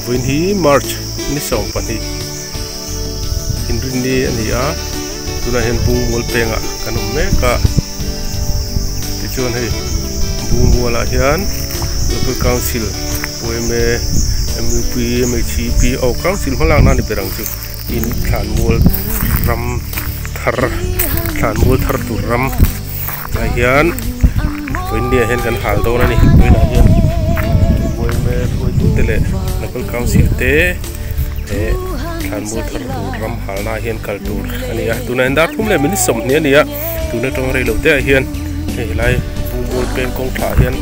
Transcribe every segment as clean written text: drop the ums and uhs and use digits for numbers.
When he March ni som pani Hinri ni a tuna hen bung mol penga kanum me ka ti chuan hei bung wala hian local council poime MP MCP au council holang na ni perang chu in than mol ram thar tur ram a hian when ni hen kan hal do na ni poina hian poime poi tu tele local council te than mol thar tur ram hal na hian kal tur ania tuna endar thum le min som ni ania tuna tong rei lo te hian hei lai bung mol pen kong tha hian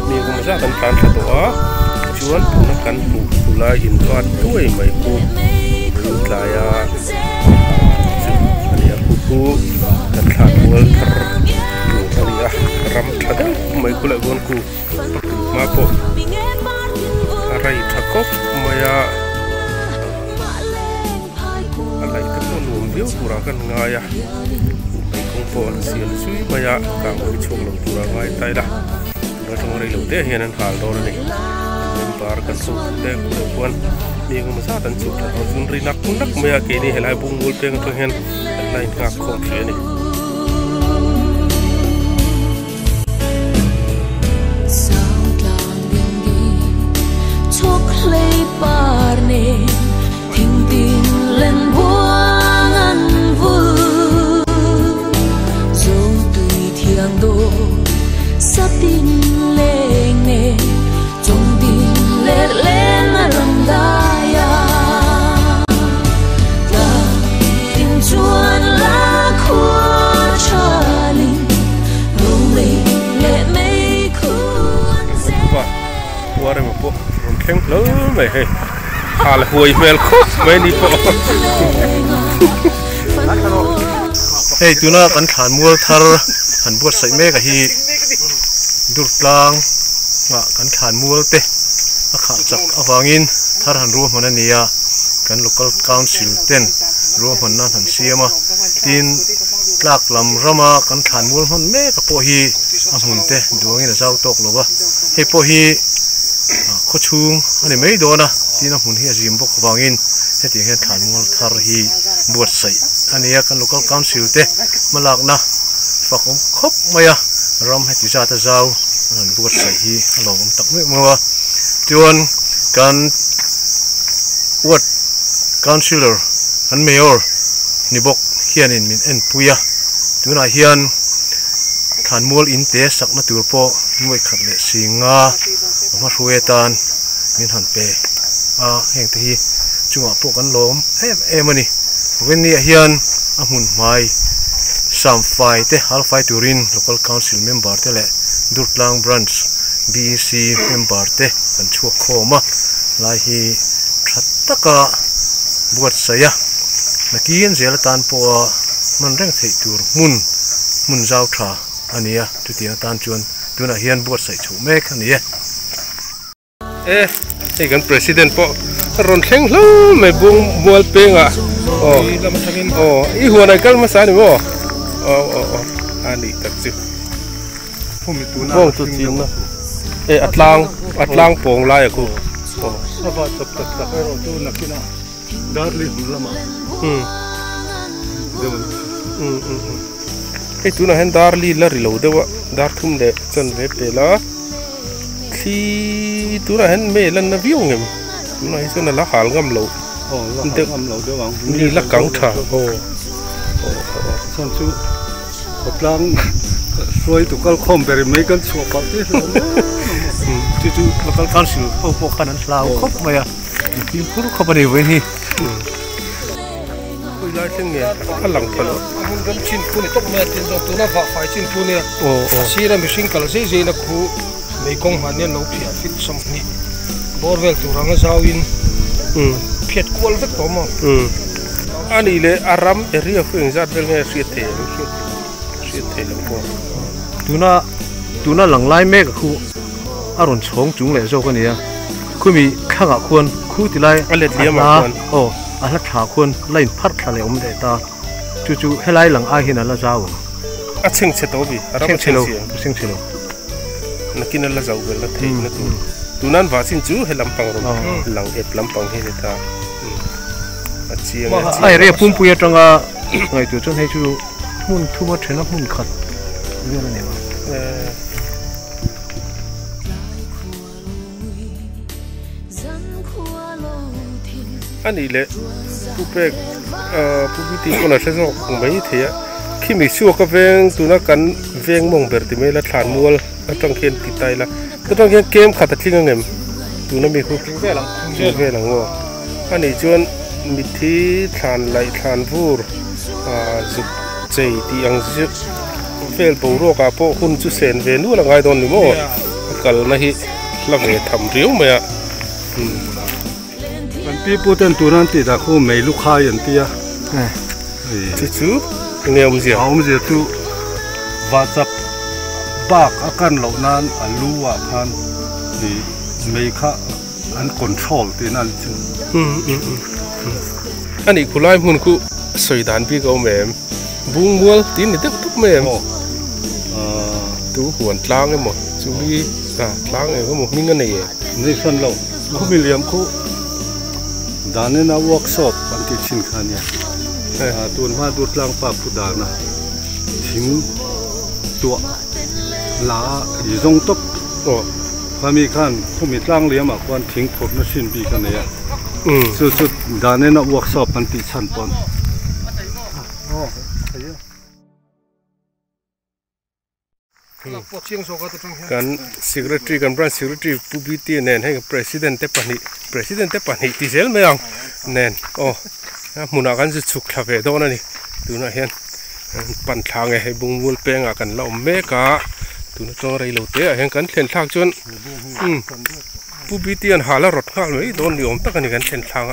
ni ko ma sa kan than tha to a chuan tuna kan pula in kat tuai mai ku tlaya ania ku kan than mol thar tur ania ram thada mai ku la gon ku ma po arai thakop maya alai kan no bio pura kan ngaya mai kong po sial sui maya ka mai chung lo pura ngai tai da no thong rei lo te hian an hal do ni bar kan su te ku puan ni ko ma sa tan chu ta jun ri nak maya ke ni helai bung mul peng to hian lai ka khom che ni mày hay hà là hồi mèo khóc mấy đi po hey tuna kan khan mul thar han buat sai me ka hi dur tlang nga kan khan mul te a kha chak awangin thar han ru man ania kan local council ten ru man na han siama tin tlak lam rama kan khan mul man me ka po hi a mun te duangin a zau tok lowa he po hi ko chung ani mei do na tina mun hi azim bok wangin heti he khan mul thar hi buat sai ania kan local council te malak na fakom khop maya ram heti za ta zau an buat sai hi alom tak me mawa tuan kan wat councilor an mayor ni bok hian in min en puya tuna hian khan mul in te sak na tur po noi khat le singa ma ruetan min han pe a heng te hi chunga po kan lom em ani wen ni hian a mun mai sam fai te hal fai turin local council member te le durtlang branch BEC member te kan chuak khoma lai hi thataka buat saya nakin zel tan po man reng thei tur mun zau tha ania tu tiang tan chuan tuna hian buat sai chu mek ania hey kan president po ron thleng hlo mai bung mual penga i huanai kal ma sa ni mo ani tak chu phumi tuna bong tu chin na atlang pong lai ku aba tap ro tu nakina darli hulama hey tuna hen darli la rilo dewa dar thum de chan ve pela khi tuna hen me lan na viu ngem tuna hi chana la hal ngam lo de ngam lo de wang ni la kang tha san chu hoplang soi tu kal khom beri me kan chu pa te chu local council po kanan lao khop maya ki pur khopani we ni lai thing nge alang phalo mun gam chin pu ni tok me tin do tuna va fai chin pu ni sira mi sing kal sei na khu mei kong han ne lo phia fit som ni borwell tu ranga zawin phiat kwal vek to mo ani le aram area fu engzat bel nge siat the po tuna lang lai me ka khu aron chong chung le zo ka ni ya khu mi khanga khon khu ti lai alet liam ma khon ala tha khon lain phat tha le om de ta chu helai lang a hin ala zaw a ching che to bi aram chelo nakin la zaw bel na thei na tu tunan vasin chu he lampang rom lang ep lampang he ne ta chiang ai re pum puya tanga ngai tu chon he chu mun thu ma thena mun khat ne ne ma ani le pu pek pu bi ti ko na se zo mai thia khi mi su ka veng tuna kan veng mong ber ti me la thlan mual atang khen ti tai la atang khen kem khata thlinga ngem tuna mi khu ve lang wo ani chuan mi thi thlan lai thlan vur zu chei ti ang zu vel bo ro ka po hun chu sen ve nu la ngai don ni mo kal na hi la ve tham riu ma yaมันปีปูเต้นตัวนั้นติดแต่เขาไม่ลูกค้าอย่างเดียวที่ชูเงี้ยมันเสียเอามันเสียตัวว่าจะบ้าอาการเหล่านั้นอันรู้ว่าท่านนี่ไม่ค่าอันคอนโทรลที่นั่นจึงอันนี้คุณไล่หุ่นคุณสวยดานพี่ก็แม่บุ้งมัวตีนี่ทุกแม่ตัวหัวล้างไอ้หมดจูบีล้างไอ้ก็หมดมีเงินไหนนี่ส่วนเราเขาไม่เลี้ยงเขาดานนี่นะเวิร์กช็อปบันทึกสินค้าเนี่ยตัวมาดูดล่างปากผู้ดานะทิ้งตัวลาอีจงตบพามีขั้นเขามีล่างเลี้ยงมากกว่าทิ้งผมนั่นสินปีกันเนี่ยสุดดานนี่นะเวิร์กช็อปบันทึกชั้นปอนกัน secretary กัน branch secretary ผู้บิตีเนนให้กับ president เตปนิที่เซลไม่ยังเนนโอ้มุนากันจะฉุกขับไปโดนนี่ดูนะเห็นปั่นทางให้บุ้งวัวเป้งกันเราเมกะดูนะตัวอะไรเราเตะเห็นกันเห็นทางจนผู้บิตีอันหาแล้วรถข้าวไม่โดนอยู่อมตะกันนี่กันเห็นทาง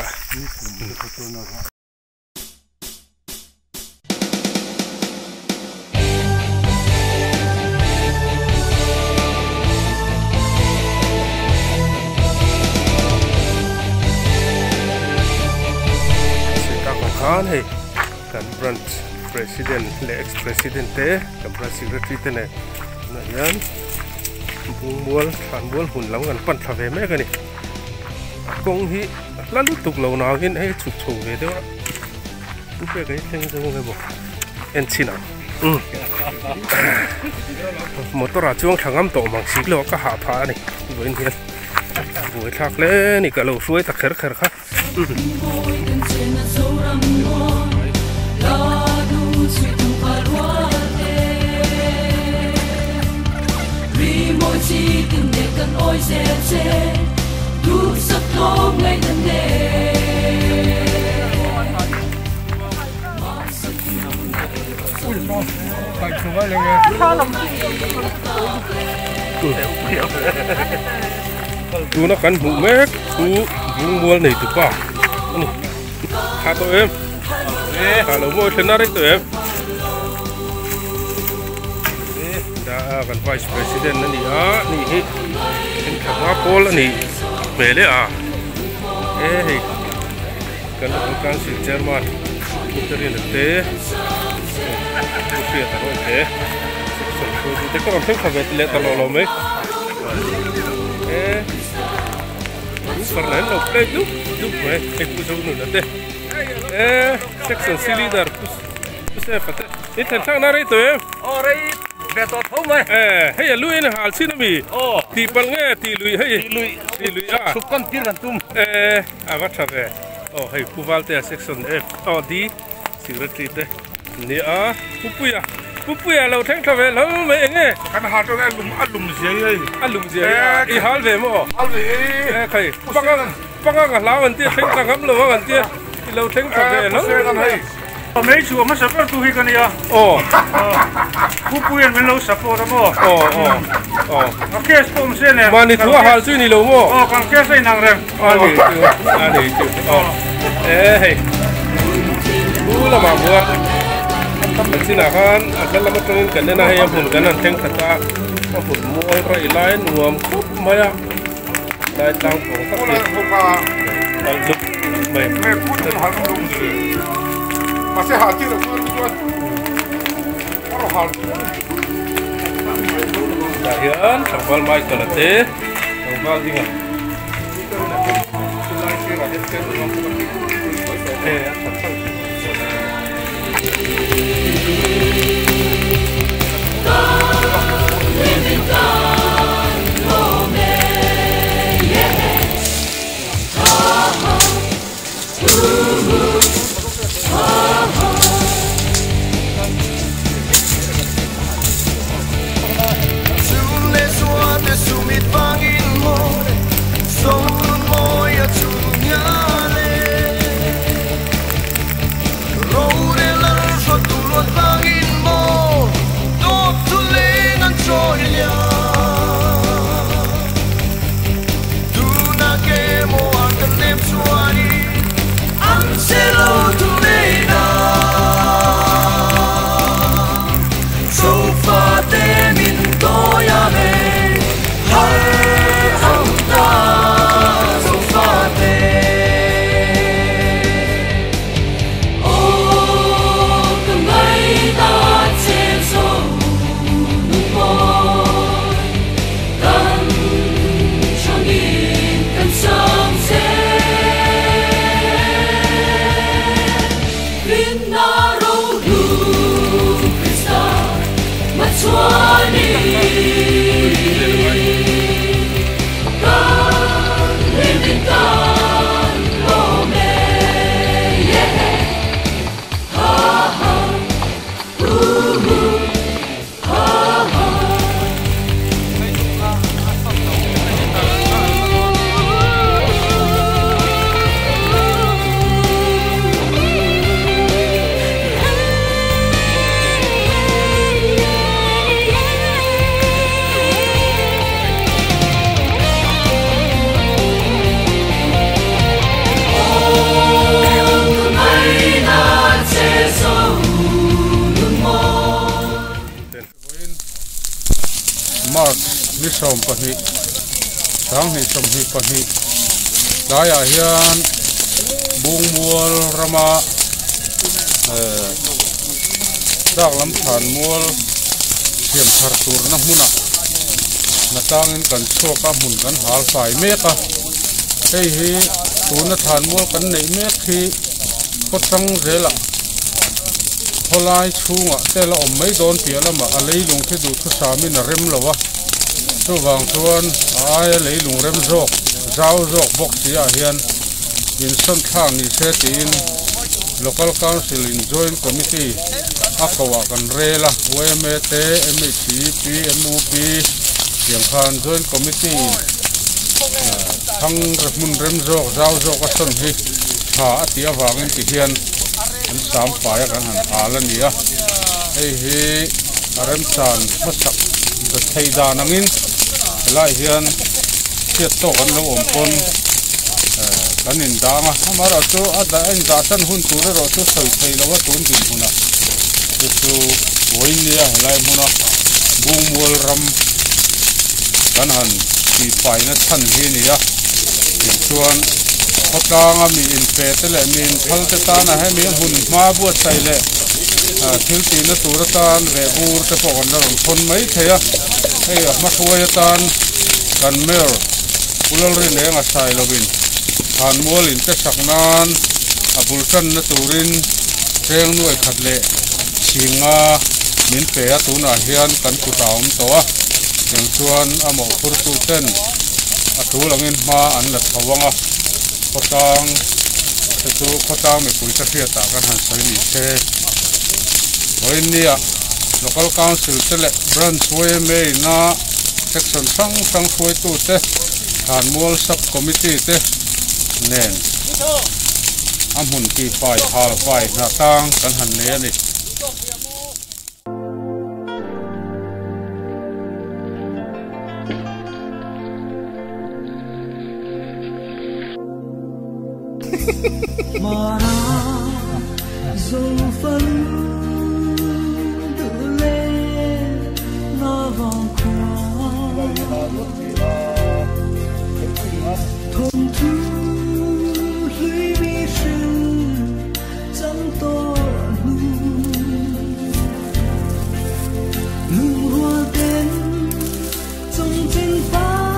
ให้กัน branch president และ ex president เต้กับ branch secretary เต้เนี่ยนั่นยันบุ้งบัวขันบัวหุ่นหลังกันปั่นทะเลแม่กันนี่กงฮีแล้วลุตุกเหล่านากินให้ฉุกโฉบเดี๋ยวลูกเป๊กไอ้เท่งจะงงไงบอกเอ็นชินะมอเตอร์ราช่วงทางน้ำตกมังสิแล้วก็หาพานี่เว้นเพียนเว้นทักเล่นี่ก็เราช่วยตะเข็รค่ะดูนักกันบุ้งแม็กดูบุ้งบัวนี่ถูกป่ะนี่ข้าตัวเอ็มข้าเราโม่ชนะได้ตัวเอ็มด่ากัน vice president นั่นนี่นี่เป็นขับว่าโพลนี่เปรี้ยกันการสิเจอร์มันผู้เรียนเตะผู้เรียนตลอดเตะส่วนผู้ที่ก็ต้องขับเวทเล่ตลอดเลยไหมFernando, play do vai, é puxa o nuno até. Section C leader, puxa é fato. E tentar na reito é? Oh, rei, beto thâu mày. Hey, Louis na hal sin mi. Oh, ti pal nge ti Louis, hey. Ti Louis ah. Sukan tir kan tum. Avat sabe. Oh, hey, kuvalte section F. Oh, di secretary te. Ni pupuya lâu tháng thà về lâu mấy nghe kan ha to alum zia i hal về mo khai băng lao anh tia tháng ngắm lâu anh tia lâu tháng thà về lâu mấy chú mà support tu hi kan ya pupuya mình lâu support mo cái case pom sen nè mà ni thua hal suy ni lâu mo kan case này nang rem đi hey là mà mua xin là han akan lama tungin kan na hay pun kan ang kata pun mo ay lain nuam kup maya dai tang ko ta al lup mai put hal lum ji masih hati lo kuat hal dahian sambal mai kalate vào gì à? mi som pahi sang hi som hi pahi daya hian bung mual rama dak lam than mual siam thar tur na huna na tangin kan choka mun kan hal fai meka hei hi tuna than mual kan nei mek hi potang zela holai chunga tela om mai don pialama alei lung thi du thu sami na rem lawa chu wang chuan ai lei lung rem jok zau jok bok sia hian in son thang ni se tin local council in joint committee akawa kan rela wmt mhp mup yang khan joint committee thang mun rem jok zau jok a son hi ha atia wangin ti hian an sam faya kan han alania hei hi arem chan masak the theida nangin lai hian siat to kan lo om pon kan in danga amara chu ada en da san hun tu ro chu soi thei lo wa tun din huna chu woinia helai huna bung mol ram kan han ti pai na than hi ni ya chuan khotanga mi in pe te le min phal te ta na he mi hun ma bu sai le thil ti na tur tan ve bur te pon na thon mai theya hei ma khoi tan kan mer ulol ri ne nga sai lovin han mol in te saknan abul san na turin reng nuai khat le chinga min pe a tu na hian kan ku taum to a yang chuan amo khur tu ten a tu langin ma an la thawanga khotang chu khotang me pui ta thia ta kan han sai ni se hoinia local council tele branch way me na section sang khoi tu te han mol sub committee te nen amun ki pai hal pai na tang kan han ne ni Mara dấu phấn tự lên nó vòng qua thôn thứ lũy mi sinh chẳng to lung hoa đến trong trên phá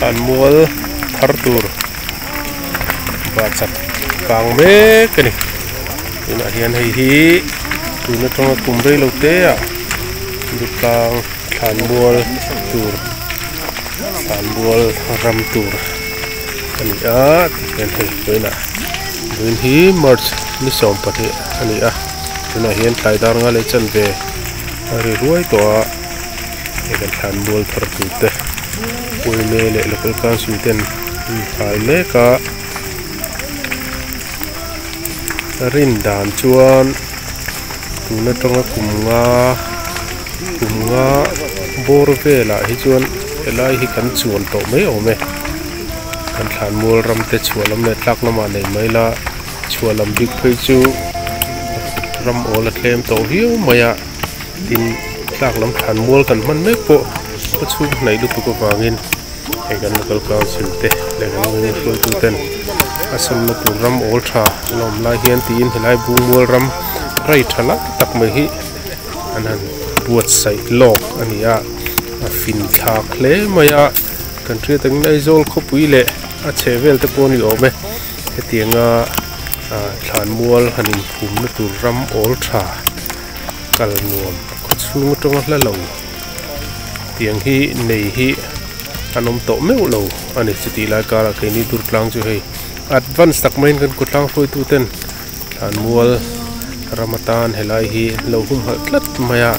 an mual thar tur ba chak kang me kani ina hian hei hi tuna tonga kumrei lo te a dut tlang than mual tur than mual ram tur ani a hian hei toina duin hi march ni som pati ani a tuna hian tlai dar nga le chan ve ari ruai to a ekan than mual thar tur te pui me le local council ten hai me ka rin dan chuan tuna tonga kumnga bor vela hi chuan elai hi kan chuan to mai ome kan than mual ram te chualam le tlak lama nei mai la chualam big phei chu ram ola tlem to hiu maya tin tlak lam than mual kan man me po chu nei lu tu ko wangin ekan local council te le kan ngi hloi tu ten asam na tur ram ol tha lom la hian tin helai bung mual ram rai thala tak mai hi anan buat sai lok ania a fin thak hle maya country tang nei zol khopui le a chevel te poni ome hetianga than mual hanin phum na tur ram ol tha kal nuam ko chung tong hla lo tiang hi nei hi anom to meu lo ani chiti la kara ke ni tur tlang chu hei advance tak main kan kutlang foi tu ten than mual ramatan helai hi lo hum hal tlat maya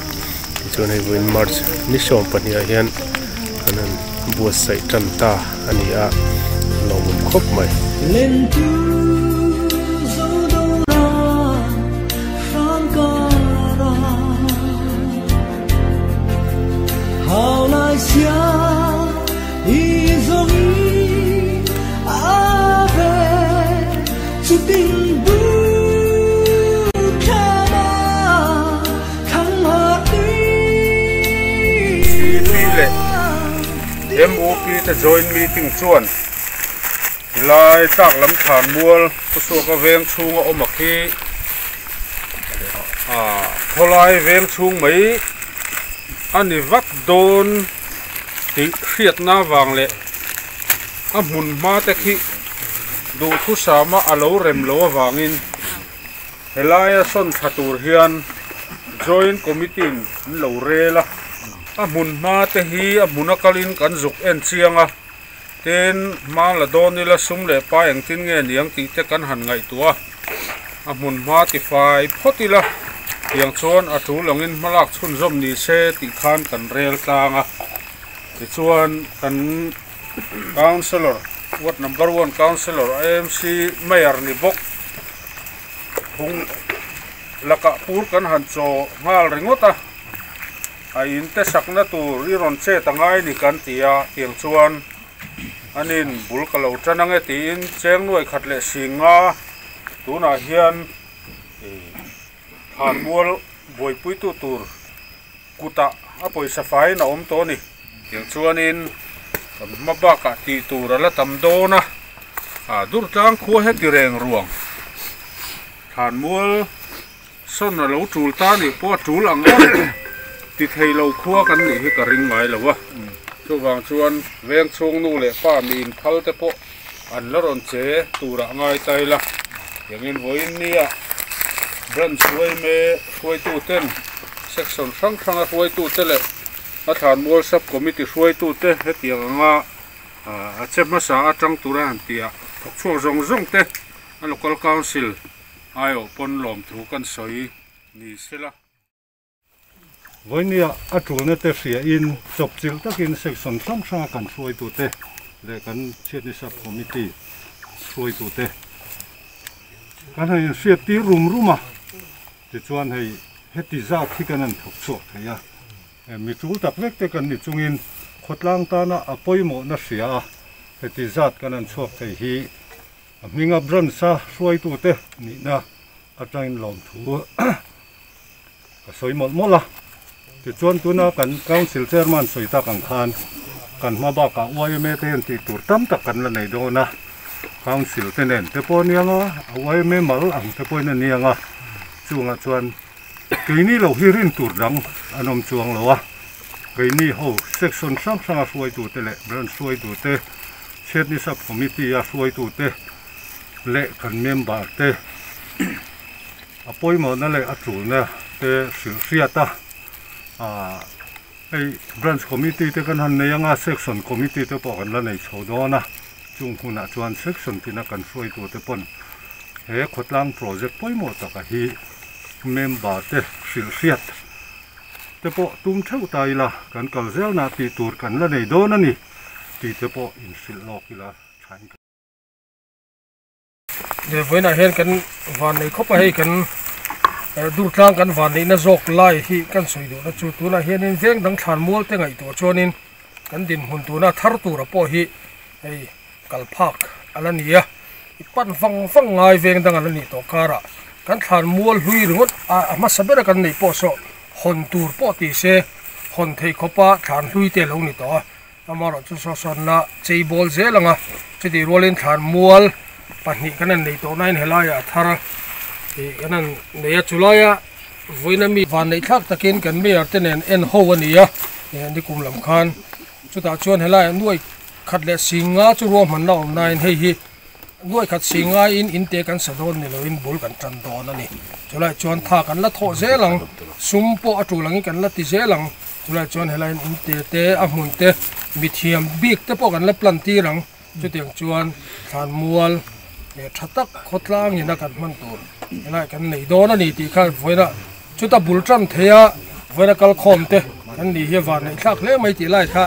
chon hei win march ni som pania hian anan buat sai tan ta ania lo mum khop mai lên tu dấu đâu ra phan cara hào lai xia y dòng ave chú tình bu kama khang hạt đi lệ MOP ta join meeting chuan lai tak lam than mual pusu ka veng chung o makhi tholai veng chung mai ani vak don ti khiat na wang le a mun ma te khi du thu sama alo rem lo wangin helai son thatur hian join committee lo rela a mun ma te hi a munakalin kan zuk en chianga ten ma la don ni la sum le pa eng tin nge niang ti te kan han ngai tua a mun ma ti fai photila yang chon a thu longin malak chhun zom ni se ti khan kan rel tlanga ti chuan kan councillor ward number 1 councillor AMC mayor ni bok hung laka pur kan han cho ngal ringota a in te sakna tur i ron che tangai ni kan tia tiang chuan anin bul kalo chanang e tin cheng nuai khat le singa tuna hian than mual boi pui tu tur kuta a poisa fai na om to ni tiang chuanin maba ka ti tur ala tam dona dur tang khu he ti reng ruang than mual son na lo tul ta ni po tul ang ti thei lo khua kan ni hi ka ring mai lo wa chu wang chuan veng chung nu le pa min phal te po an la ron che tura ngai tai la yangin voin nia brand suai me suai tu ten section sang sang suai tu te le a than mual sub committee suai tu te hetianga a chema sa atang tura an tia thok chu zong zong te a local council ayo pon lom thu kan soi ni sela voinia atrulna te ria in chopchil takin section sam sang kan suai tu te le kan chini sub committee suai tu te kan hai siat ti ruma ti chuan hei heti za thikanan thok chu thaya mi chul tak vek te kan ni chungin khotlang ta na apoimo na ria heti zat kanan chok thei hi minga bran sa suai tu te ni na atain lom thu ka soi mol mola ti chuan tuna kan council chairman soita kan khan kan maba ka wai me ten ti tur tam tak kan la nei do na council tenen te ponianga wai me mal ang te poina nianga chunga chuan keini lo hirin tur dang anom chuang lo wa cái ni hậu section sam sang xuôi tụ tê lệ branch xuôi tụ tê chết ni sub committee a xuôi tụ tê lệ cần member tê apoi mà nó lệ chủ nè tê sự siết ta cái branch committee tê cái hắn này nga section committee tê bỏ cái này số đó na chung hun na chuan section thì nó cần xuôi tụ tê pon he khot lang project poi mo ta ka hi member tê sự siết te po tum theu tai la kan kal zel na ti tur kan la nei do na ni ti te po in sil lok ila thain de voina hen kan van nei khopa hei kan dur tlang kan van nei na jok lai hi kan soi do na chu tu na hen in veng dang than mual te ngai to chonin kan din hun tu na thar tu ra po hi hei kal phak alania pan fang ngai veng dang alani to kara kan than mual hui ringot ma sabera kan nei po so hon tur po ti se hon thei khopa than hlui te lo ni to amaro chu so son na chei bol je langa chedi rolin than mual pahni kanan nei to nain helaya thar e kanan neya chulaya voina mi van nei thak takin kan mi artenen en ho ania ni kum lam khan chuta chuan helaya nuai khatle singa chu ro man law nain hei hi nuai khat singa in te kan sadon ni lo in bul kan tran don ani chulai chuan tha kan la tho je lang sumpo atu lang kan la ti je lang chulai chuan helai in te a mun te mithiam big te po kan la plan ti rang chu tiang chuan than mual e thatak khotlang ina kan man tur helai kan nei don ani ti kha voina chuta bul tram theya voina kal khom te kan ni hi van nei thak le mai ti lai kha